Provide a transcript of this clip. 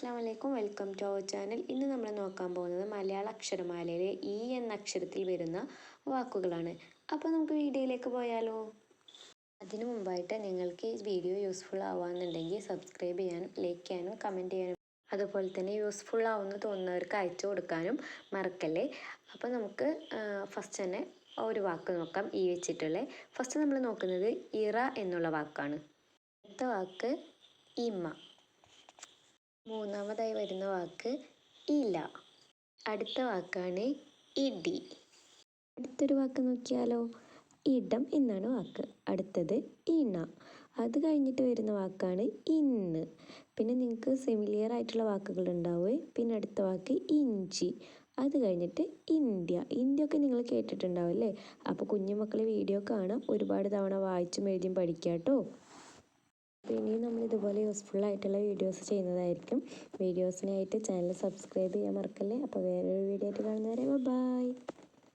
അസ്സാം വലൈക്കും, welcome to our channel. ഇന്ന് നമ്മൾ നോക്കാൻ പോകുന്നത് മലയാള അക്ഷരമാലയിലെ ഈ എന്ന അക്ഷരത്തിൽ വരുന്ന വാക്കുകളാണ്. അപ്പോൾ നമുക്ക് വീഡിയോയിലേക്ക് പോയാലോ. അതിനു മുമ്പായിട്ട് നിങ്ങൾക്ക് ഈ വീഡിയോ യൂസ്ഫുൾ ആവുകയെന്നുണ്ടെങ്കിൽ സബ്സ്ക്രൈബ് ചെയ്യാനും ലൈക്ക് ചെയ്യാനും കമൻറ്റ് ചെയ്യാനും അതുപോലെ തന്നെ യൂസ്ഫുൾ ആവുമെന്ന് തോന്നുന്നവർക്ക് അയച്ചു കൊടുക്കാനും മറക്കല്ലേ. അപ്പോൾ നമുക്ക് ഫസ്റ്റ് തന്നെ ഒരു വാക്ക് നോക്കാം, ഈ വെച്ചിട്ടുള്ളത്. ഫസ്റ്റ് നമ്മൾ നോക്കുന്നത് ഇറ എന്നുള്ള വാക്കാണ്. അടുത്ത വാക്ക് ഇമ. മൂന്നാമതായി വരുന്ന വാക്ക് ഇല. അടുത്ത വാക്കാണ് ഇടി. അടുത്തൊരു വാക്ക് നോക്കിയാലോ. ഇടം എന്നാണ് വാക്ക്. അടുത്തത് ഇണ. അത് കഴിഞ്ഞിട്ട് വരുന്ന വാക്കാണ് ഇന്ന്. പിന്നെ നിങ്ങൾക്ക് സിമിലിയർ ആയിട്ടുള്ള വാക്കുകൾ ഉണ്ടാവുക. പിന്നെ അടുത്ത വാക്ക് ഇഞ്ചി. അത് കഴിഞ്ഞിട്ട് ഇന്ത്യ. ഇന്ത്യ ഒക്കെ നിങ്ങൾ കേട്ടിട്ടുണ്ടാവും അല്ലേ. അപ്പോൾ കുഞ്ഞുമക്കൾ വീഡിയോ കാണാം, ഒരുപാട് തവണ വായിച്ചും എഴുതിയും പഠിക്കുക കേട്ടോ. അപ്പോൾ ഇനിയും നമ്മൾ ഇതുപോലെ യൂസ്ഫുൾ ആയിട്ടുള്ള വീഡിയോസ് ചെയ്യുന്നതായിരിക്കും. വീഡിയോസിനായിട്ട് ചാനൽ സബ്സ്ക്രൈബ് ചെയ്യാൻ മറക്കല്ലേ. അപ്പോൾ വേറൊരു വീഡിയോ ആയിട്ട് കാണുന്നവരെ ബൈ.